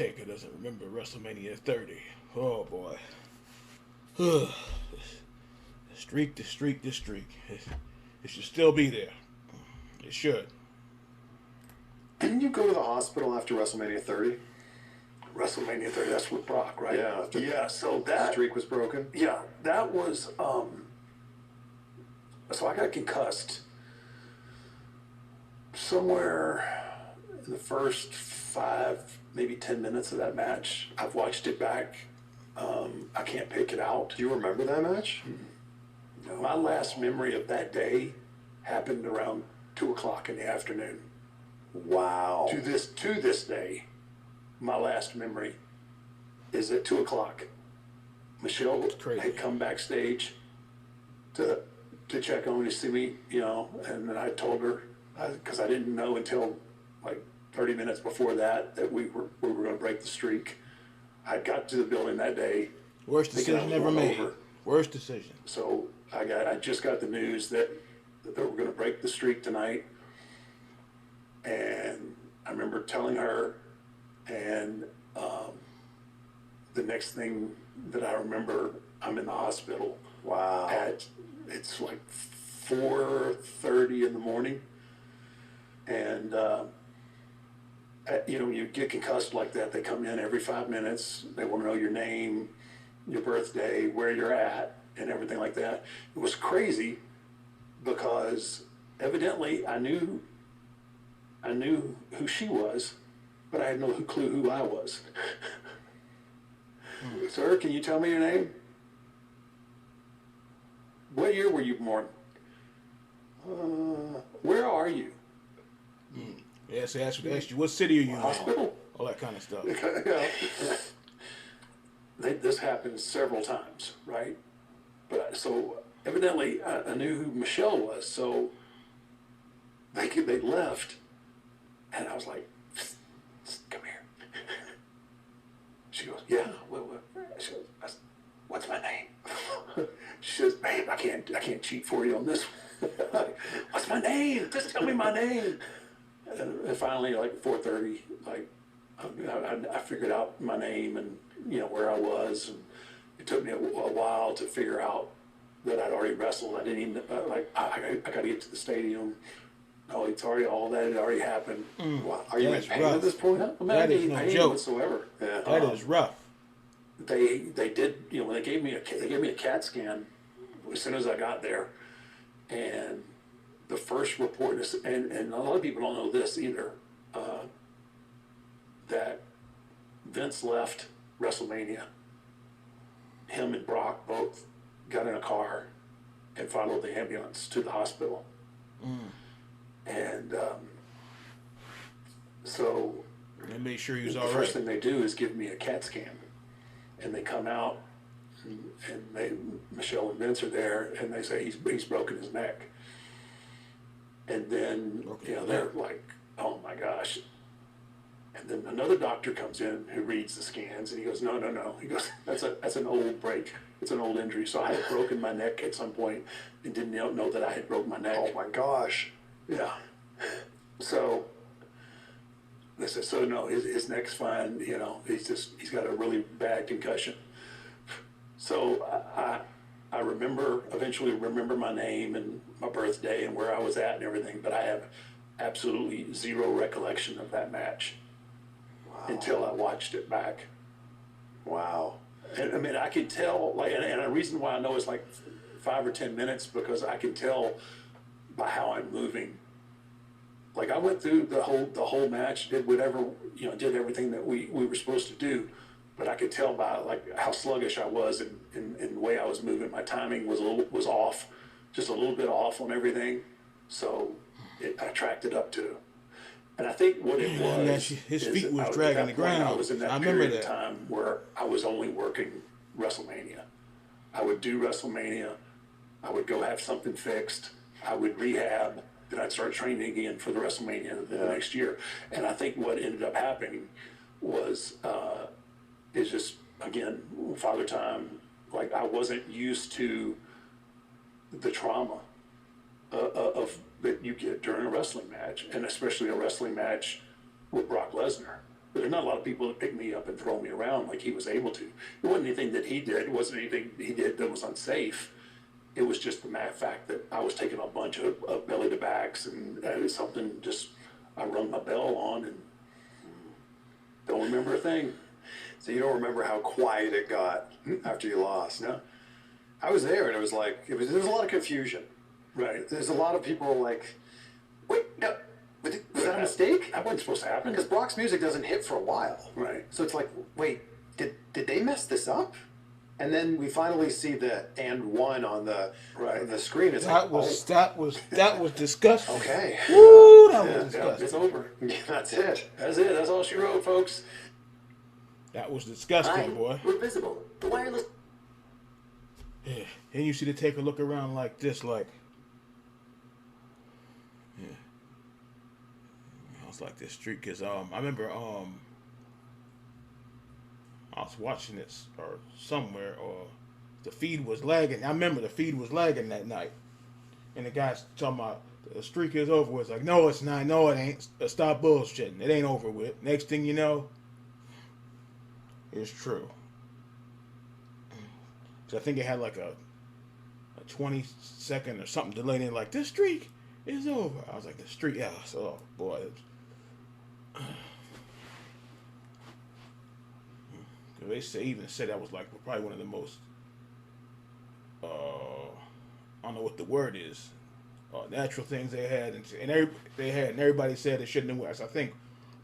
Undertaker doesn't remember WrestleMania 30. Oh boy. The streak, the streak, the streak. It should still be there. It should. Didn't you go to the hospital after WrestleMania 30? WrestleMania 30, that's with Brock, right? Yeah. Yeah, so The that streak was broken? yeah, that was so I got concussed somewhere in the first 5, maybe 10 minutes of that match. I've watched it back. I can't pick it out. Do you remember that match? My last memory of that day happened around 2 o'clock in the afternoon. Wow. To this day, my last memory is at 2 o'clock. Michelle had come backstage to check on me, to see me, you know, and then I told her, because I didn't know until like 30 minutes before that we were going to break the streak. I got to the building that day. Worst decision ever made. Worst decision. So I just got the news that they were going to break the streak tonight, and I remember telling her, and the next thing that I remember, I'm in the hospital. Wow. It's like 4:30 in the morning, and you know, you get concussed like that. They come in every 5 minutes. They want to know your name, your birthday, where you're at, and everything like that. It was crazy because evidently I knew who she was, but I had no clue who I was. Sir, can you tell me your name? What year were you born? Where are you? Yeah, so ask you, what city are you in? Hospital. All that kind of stuff. This happened several times, right? But so evidently I knew who Michelle was, so they left, and I was like, "Come here." She goes, "Yeah." What? She goes, "What's my name?" She says, "Babe, I can't cheat for you on this one." "What's my name? Just tell me my name." And finally, like 4:30, like I figured out my name and, you know, where I was, and it took me a while to figure out that I'd already wrestled. I didn't even I got to get to the stadium. No, it's already, all that had already happened. Wow. Are you in That's pain rough. at this point? That is no joke whatsoever. Yeah. That is rough. They did, you know, when they gave me a CAT scan as soon as I got there, and the first report is, and a lot of people don't know this either, that Vince left WrestleMania. Him and Brock both got in a car and followed the ambulance to the hospital. And so And make sure he's the all first right. thing they do is give me a CAT scan, and they come out, and Michelle and Vince are there, and they say he's broken his neck. And then, you know, they're like, "Oh my gosh." And then another doctor comes in who reads the scans, and he goes, no. He goes, that's an old break. It's an old injury. So I had broken my neck at some point and didn't know that I had broken my neck. Oh my gosh. Yeah. So they said, so no, his neck's fine. You know, he's got a really bad concussion. So I eventually remember my name and my birthday and where I was at and everything, but I have absolutely zero recollection of that match until I watched it back. Wow. And I mean, I could tell, like, and the reason why I know it's like 5 or 10 minutes, because I can tell by how I'm moving. Like, I went through the whole match, did whatever, you know, did everything that we were supposed to do, but I could tell by like how sluggish I was and the way I was moving. My timing was off, just a little bit off on everything. So I tracked it up to. And I think what it was, his feet was dragging the ground. I was in that period of time where I was only working WrestleMania. I would do WrestleMania. I would go have something fixed. I would rehab. Then I'd start training again for the WrestleMania the next year. And I think what ended up happening was, is just, again, Father Time. Like, I wasn't used to the trauma of that you get during a wrestling match, and especially a wrestling match with Brock Lesnar. There's not a lot of people that pick me up and throw me around like he was able to. It wasn't anything that he did. It wasn't anything he did that was unsafe. It was just the matter of fact that I was taking a bunch of belly to backs and something just I rung my bell on and don't remember a thing. So you don't remember how quiet it got after you lost? No. I was there, and it was like there was a lot of confusion. Right. There's a lot of people like, wait, no, was that a mistake? That wasn't supposed to happen. Because Brock's music doesn't hit for a while. Right. So it's like, wait, did they mess this up? And then we finally see the "and one" on the screen. It's That was disgusting. Okay. Woo, that was Yeah, disgusting. it's over. Yeah, that's it. That's it. That's all she wrote, folks. That was disgusting, boy. We're visible. The wireless. Yeah. And you see the Taker look around like this, like, yeah. I was like, this streak is I remember I was watching this or somewhere, or the feed was lagging. I remember the feed was lagging that night, and the guy's talking about the streak is over with. It's like, no, it's not. No, it ain't. Stop bullshitting. It ain't over with. Next thing you know, it's true. So I think it had like a 20-second or something delay in, like, this streak is over. I was like, the streak, yeah. So, oh, boy. They even said that was like probably one of the most, I don't know what the word is, natural things they had, and everybody said it shouldn't have worked. So I think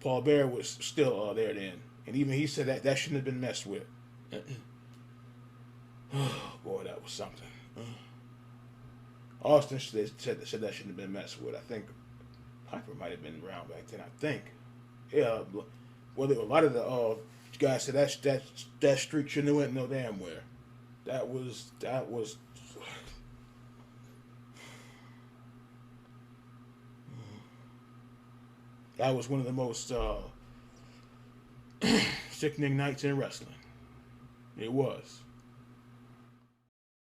Paul Bear was still there then, and even he said that shouldn't have been messed with. Oh, boy, that was something. Austin said that shouldn't have been messed with. I think Piper might have been around back then. I think, yeah. Well, a lot of the guys said that streak shouldn't have went no damn where. That was. That was one of the most sickening nights in wrestling. It was.